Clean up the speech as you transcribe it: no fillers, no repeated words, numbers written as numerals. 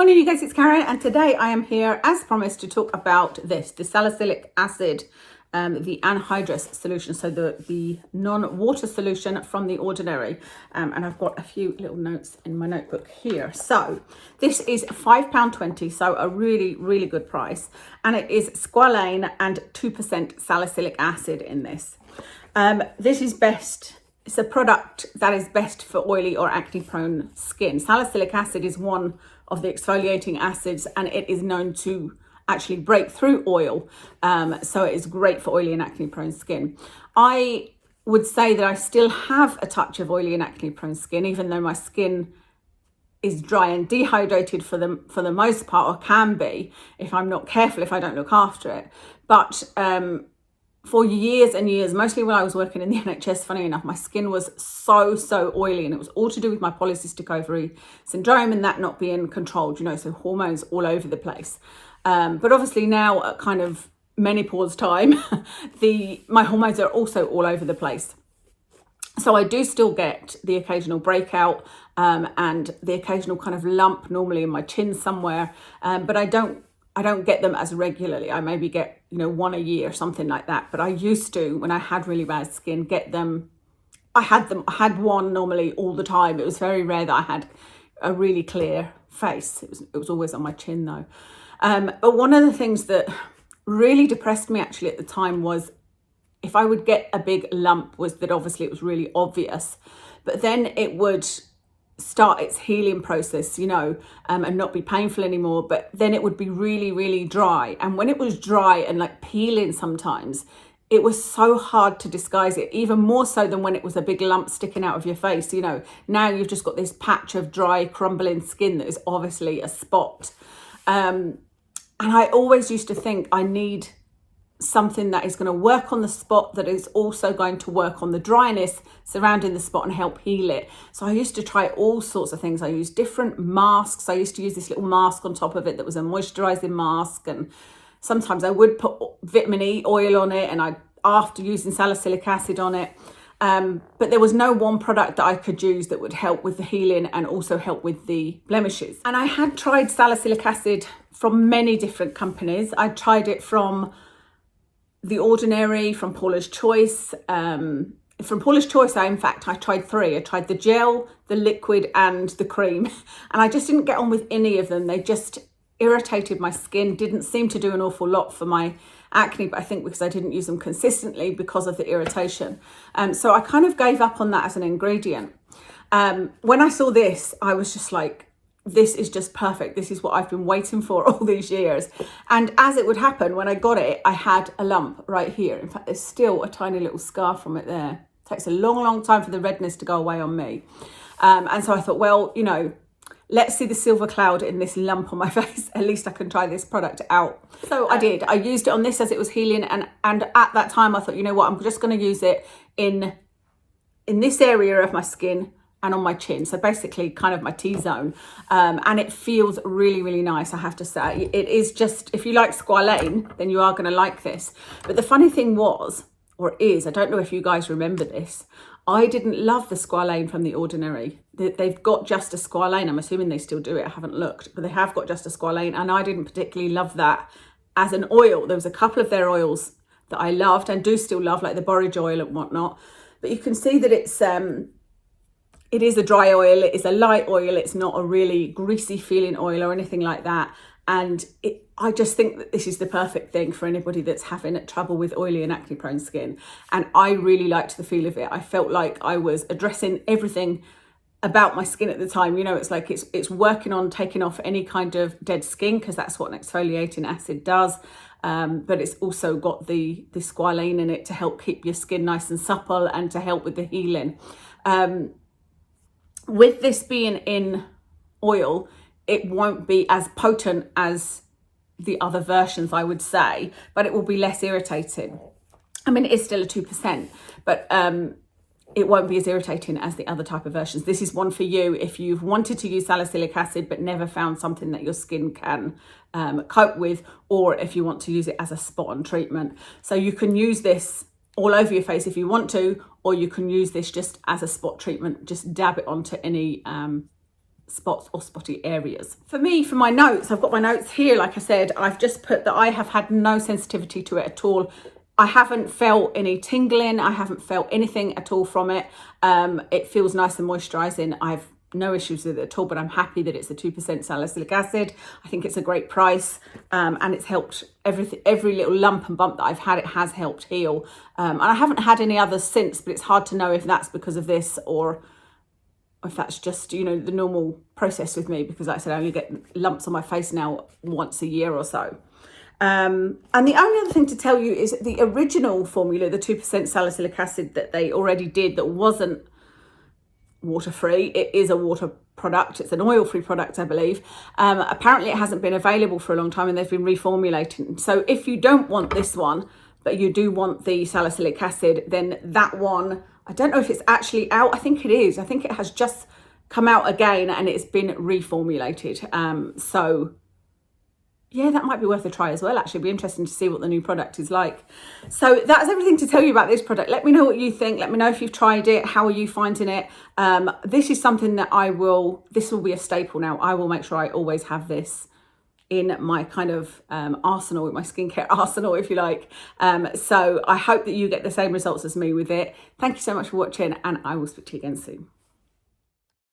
Morning you guys, it's Karen, and today I am here as promised to talk about this, the salicylic acid, the anhydrous solution, so the non-water solution from The Ordinary, and I've got a few little notes in my notebook here. So this is £5.20, so a really good price, and it is squalane and 2% salicylic acid in this. This is best. It's a product that is best for oily or acne prone skin. Salicylic acid is one of the exfoliating acids, and it is known to actually break through oil. So it is great for oily and acne prone skin. I would say that I still have a touch of oily and acne prone skin, even though my skin is dry and dehydrated for the most part, or can be if I'm not careful, if I don't look after it. But for years and years, mostly when I was working in the NHS, funny enough, my skin was so oily, and it was all to do with my polycystic ovary syndrome and that not being controlled, you know, so hormones all over the place. But obviously now at kind of menopause time, my hormones are also all over the place. So I do still get the occasional breakout and the occasional kind of lump, normally in my chin somewhere, but I don't get them as regularly. I maybe get, one a year, something like that. But I used to, when I had really bad skin, get them. I had one normally all the time. It was very rare that I had a really clear face. It was always on my chin though. But one of the things that really depressed me actually at the time was if I would get a big lump, was that obviously it was really obvious, but then it would start its healing process, and not be painful anymore, but then it would be really dry. And when it was dry and like peeling sometimes, it was so hard to disguise it, even more so than when it was a big lump sticking out of your face. Now you've just got this patch of dry crumbling skin that is obviously a spot. And I always used to think I need something that is going to work on the spot, that is also going to work on the dryness surrounding the spot and help heal it. So I used to try all sorts of things. I used different masks. I used to use this little mask on top of it that was a moisturizing mask, and sometimes I would put vitamin E oil on it, and after using salicylic acid on it. But there was no one product that I could use that would help with the healing and also help with the blemishes. And I had tried salicylic acid from many different companies. I tried it from The Ordinary, from Paula's Choice. From Paula's Choice, I tried 3. I tried the gel, the liquid and the cream. And I just didn't get on with any of them. They just irritated my skin, didn't seem to do an awful lot for my acne, but I think because I didn't use them consistently because of the irritation. So I kind of gave up on that as an ingredient. When I saw this, I was just like, this is just perfect. This is what I've been waiting for all these years. And as it would happen, when I got it, I had a lump right here. In fact, there's still a tiny little scar from it there. It takes a long time for the redness to go away on me. And so I thought, well, let's see the silver cloud in this lump on my face. At least I can try this product out. So I did. I used it on this as it was healing. And at that time, I thought, you know what, I'm just going to use it in this area of my skin and on my chin, so basically kind of my T-zone, and it feels really nice, I have to say. It is just, if you like squalane, then you are going to like this. But the funny thing was, or is, I don't know if you guys remember this, I didn't love the squalane from The Ordinary. They've got just a squalane. I'm assuming they still do it, I haven't looked, but they have got just a squalane, and I didn't particularly love that as an oil. There was a couple of their oils that I loved and do still love, like the borage oil and whatnot, but you can see that it is a dry oil, it is a light oil, it's not a really greasy feeling oil or anything like that. And I just think that this is the perfect thing for anybody that's having trouble with oily and acne prone skin. And I really liked the feel of it. I felt like I was addressing everything about my skin at the time. It's like it's working on taking off any kind of dead skin, because that's what an exfoliating acid does. But it's also got the squalane in it to help keep your skin nice and supple and to help with the healing. With this being in oil, it won't be as potent as the other versions, I would say, but it will be less irritating. I mean, it is still a 2%, but it won't be as irritating as the other type of versions. This is one for you if you've wanted to use salicylic acid but never found something that your skin can cope with, or if you want to use it as a spot-on treatment. So you can use this all over your face if you want to, or you can use this just as a spot treatment. Just dab it onto any spots or spotty areas. For me, for my notes, I've got my notes here. Like I said, I've just put that I have had no sensitivity to it at all. I haven't felt any tingling. I haven't felt anything at all from it. It feels nice and moisturizing. I've no issues with it at all, but I'm happy that it's a 2% salicylic acid. I think it's a great price, and it's helped every little lump and bump that I've had, it has helped heal. And I haven't had any others since, but it's hard to know if that's because of this or if that's just, you know, the normal process with me, because like I said, I only get lumps on my face now once a year or so. And the only other thing to tell you is the original formula, the 2% salicylic acid that they already did, that wasn't water-free. It is a water product. It's an oil-free product, I believe. Apparently it hasn't been available for a long time and they've been reformulating. So if you don't want this one, but you do want the salicylic acid, then that one, I don't know if it's actually out. I think it is. I think it has just come out again and it's been reformulated. So yeah, that might be worth a try as well. Actually, it'd be interesting to see what the new product is like. So that's everything to tell you about this product. Let me know what you think. Let me know if you've tried it. How are you finding it? This is something that this will be a staple now. I will make sure I always have this in my kind of arsenal, my skincare arsenal, if you like. So I hope that you get the same results as me with it. Thank you so much for watching, and I will speak to you again soon.